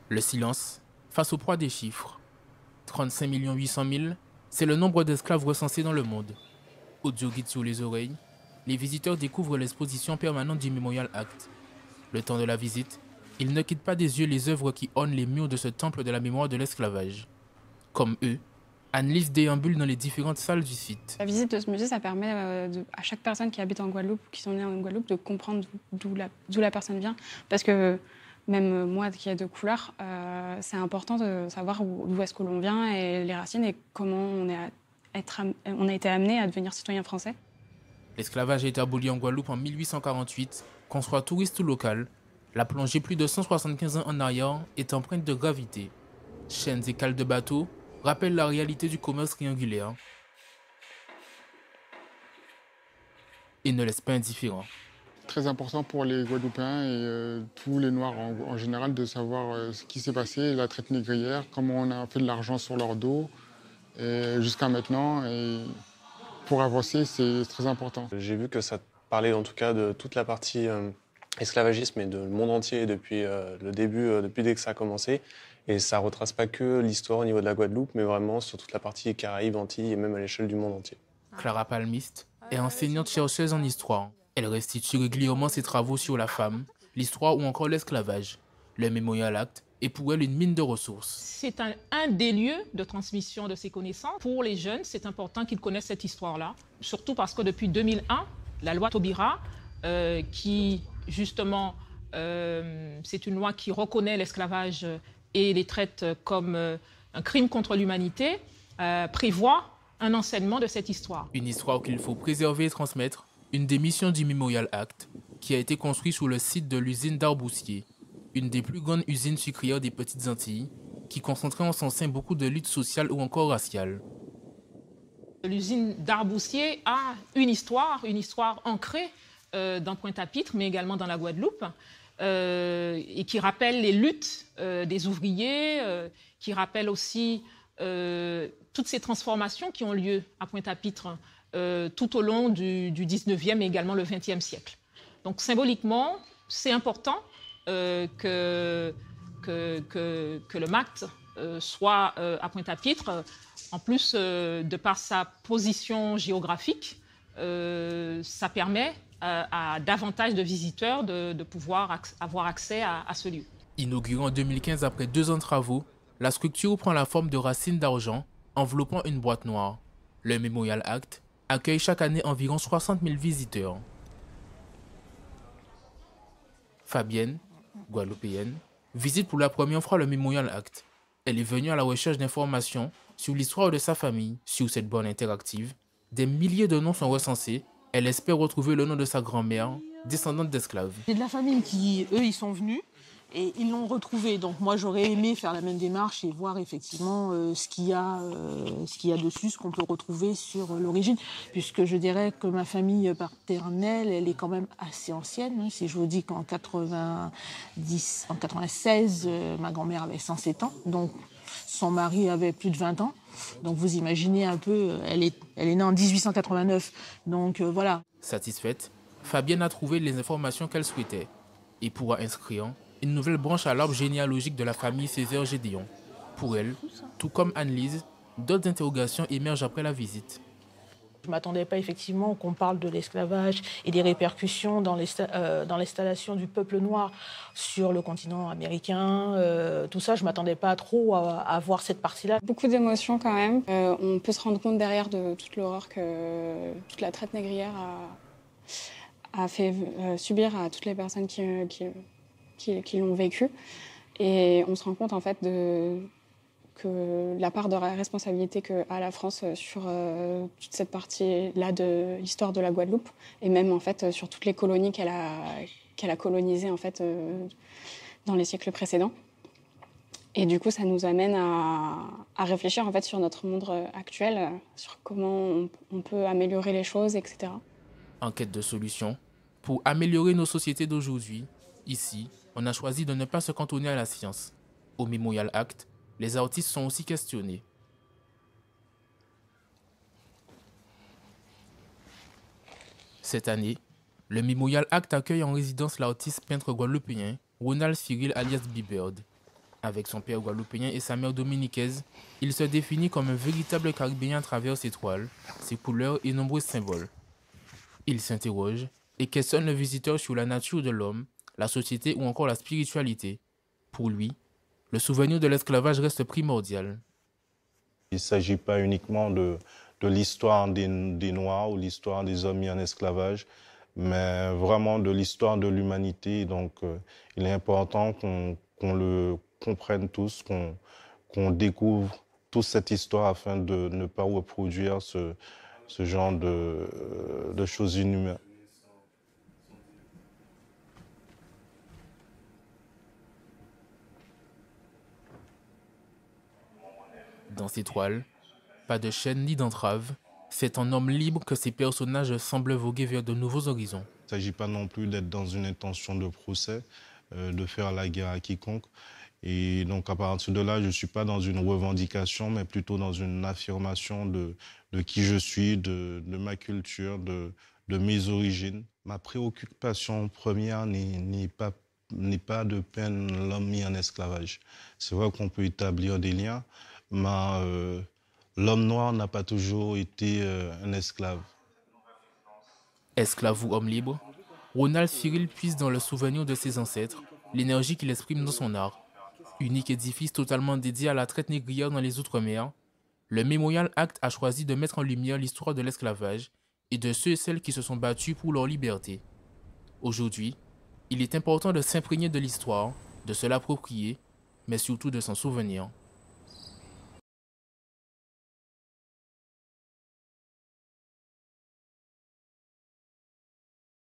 Le silence, face au poids des chiffres. 35 800 000, c'est le nombre d'esclaves recensés dans le monde. Audio guide sur les oreilles, les visiteurs découvrent l'exposition permanente du Memorial Act. Le temps de la visite, ils ne quittent pas des yeux les œuvres qui ornent les murs de ce temple de la mémoire de l'esclavage. Comme eux, Anne-Lise déambule dans les différentes salles du site. La visite de ce musée, ça permet à chaque personne qui habite en Guadeloupe ou qui sont nées en Guadeloupe de comprendre d'où la personne vient. Parce que même moi qui ai de couleur, c'est important de savoir d'où est-ce que l'on vient et les racines et comment on a été amené à devenir citoyen français. L'esclavage a été aboli en Guadeloupe en 1848, qu'on soit touriste ou local. La plongée plus de 175 ans en arrière est empreinte de gravité. Chaînes et cales de bateaux rappellent la réalité du commerce triangulaire et ne laissent pas indifférent. Très important pour les Guadeloupéens et tous les Noirs en général de savoir ce qui s'est passé, la traite négrière, comment on a fait de l'argent sur leur dos jusqu'à maintenant. Et pour avancer, c'est très important. J'ai vu que ça parlait en tout cas de toute la partie esclavagisme et de le monde entier depuis le début, depuis dès que ça a commencé. Et ça retrace pas que l'histoire au niveau de la Guadeloupe, mais vraiment sur toute la partie Caraïbes, Antilles et même à l'échelle du monde entier. Clara Palmiste est enseignante-chercheuse en histoire. Elle restitue régulièrement ses travaux sur la femme, l'histoire ou encore l'esclavage. Le Memorial Act est pour elle une mine de ressources. C'est un des lieux de transmission de ces connaissances. Pour les jeunes, c'est important qu'ils connaissent cette histoire-là, surtout parce que depuis 2001, la loi Taubira, qui justement, c'est une loi qui reconnaît l'esclavage et les traite comme un crime contre l'humanité, prévoit un enseignement de cette histoire. Une histoire qu'il faut préserver et transmettre, une des missions du Memorial Act, qui a été construit sur le site de l'usine d'Arboussier, une des plus grandes usines sucrières des Petites Antilles, qui concentrait en son sein beaucoup de luttes sociales ou encore raciales. L'usine d'Arboussier a une histoire ancrée dans Pointe-à-Pitre, mais également dans la Guadeloupe, et qui rappelle les luttes des ouvriers, qui rappelle aussi toutes ces transformations qui ont lieu à Pointe-à-Pitre tout au long du 19e et également le 20e siècle. Donc symboliquement, c'est important que le MACT soit à Pointe-à-Pitre. En plus, de par sa position géographique, ça permet à davantage de visiteurs de pouvoir avoir accès à ce lieu. Inauguré en 2015 après 2 ans de travaux, la structure prend la forme de racines d'argent enveloppant une boîte noire. Le Memorial Act accueille chaque année environ 60 000 visiteurs. Fabienne, guadeloupéenne, visite pour la première fois le Memorial Act. Elle est venue à la recherche d'informations sur l'histoire de sa famille. Sur cette borne interactive, des milliers de noms sont recensés. Elle espère retrouver le nom de sa grand-mère, descendante d'esclaves. C'est de la famille qui, eux, ils sont venus et ils l'ont retrouvé. Donc moi, j'aurais aimé faire la même démarche et voir effectivement ce qu'il y a dessus, ce qu'on peut retrouver sur l'origine. Puisque je dirais que ma famille paternelle, elle est quand même assez ancienne. Hein. Si je vous dis qu'en 96, ma grand-mère avait 107 ans. Donc son mari avait plus de 20 ans. Donc vous imaginez un peu, elle est née en 1889. Donc voilà. Satisfaite, Fabienne a trouvé les informations qu'elle souhaitait et pourra inscrire une nouvelle branche à l'arbre généalogique de la famille Césaire-Gédéon. Pour elle, tout comme Anne-Lise, d'autres interrogations émergent après la visite. Je ne m'attendais pas effectivement qu'on parle de l'esclavage et des répercussions dans l'installation du peuple noir sur le continent américain. Tout ça, je ne m'attendais pas trop à voir cette partie-là. Beaucoup d'émotions quand même. On peut se rendre compte derrière de toute l'horreur que toute la traite négrière a fait subir à toutes les personnes qui l'ont vécu. Et on se rend compte en fait que la part de responsabilité qu'a la France sur toute cette partie-là de l'histoire de la Guadeloupe et même en fait sur toutes les colonies qu'elle a colonisées en fait dans les siècles précédents. Et du coup, ça nous amène à réfléchir en fait sur notre monde actuel, sur comment on peut améliorer les choses, etc. En quête de solutions, pour améliorer nos sociétés d'aujourd'hui, ici, on a choisi de ne pas se cantonner à la science. Au Memorial Act, les artistes sont aussi questionnés. Cette année, le Memorial Act accueille en résidence l'artiste peintre guadeloupéen Ronald Cyril alias B-Bird. Avec son père guadeloupéen et sa mère dominicaise, il se définit comme un véritable Caribéen à travers ses toiles, ses couleurs et nombreux symboles. Il s'interroge et questionne le visiteur sur la nature de l'homme, la société ou encore la spiritualité. Pour lui, le souvenir de l'esclavage reste primordial. Il ne s'agit pas uniquement de l'histoire des Noirs ou l'histoire des hommes mis en esclavage, mais vraiment de l'histoire de l'humanité. Donc, il est important qu'on le comprenne tous, qu'on découvre toute cette histoire afin de ne pas reproduire ce genre de choses inhumaines. Dans ces toiles, pas de chaîne ni d'entrave, c'est en homme libre que ces personnages semblent voguer vers de nouveaux horizons. Il ne s'agit pas non plus d'être dans une intention de procès, de faire la guerre à quiconque. Et donc à partir de là, je ne suis pas dans une revendication, mais plutôt dans une affirmation de qui je suis, de ma culture, de mes origines. Ma préoccupation première n'est pas de peindre l'homme mis en esclavage. C'est vrai qu'on peut établir des liens, mais l'homme noir n'a pas toujours été un esclave. Esclave ou homme libre, Ronald Cyril puise dans le souvenir de ses ancêtres, l'énergie qu'il exprime dans son art. Unique édifice totalement dédié à la traite négrière dans les Outre-mer, le Memorial Act a choisi de mettre en lumière l'histoire de l'esclavage et de ceux et celles qui se sont battus pour leur liberté. Aujourd'hui, il est important de s'imprégner de l'histoire, de se l'approprier, mais surtout de s'en souvenir.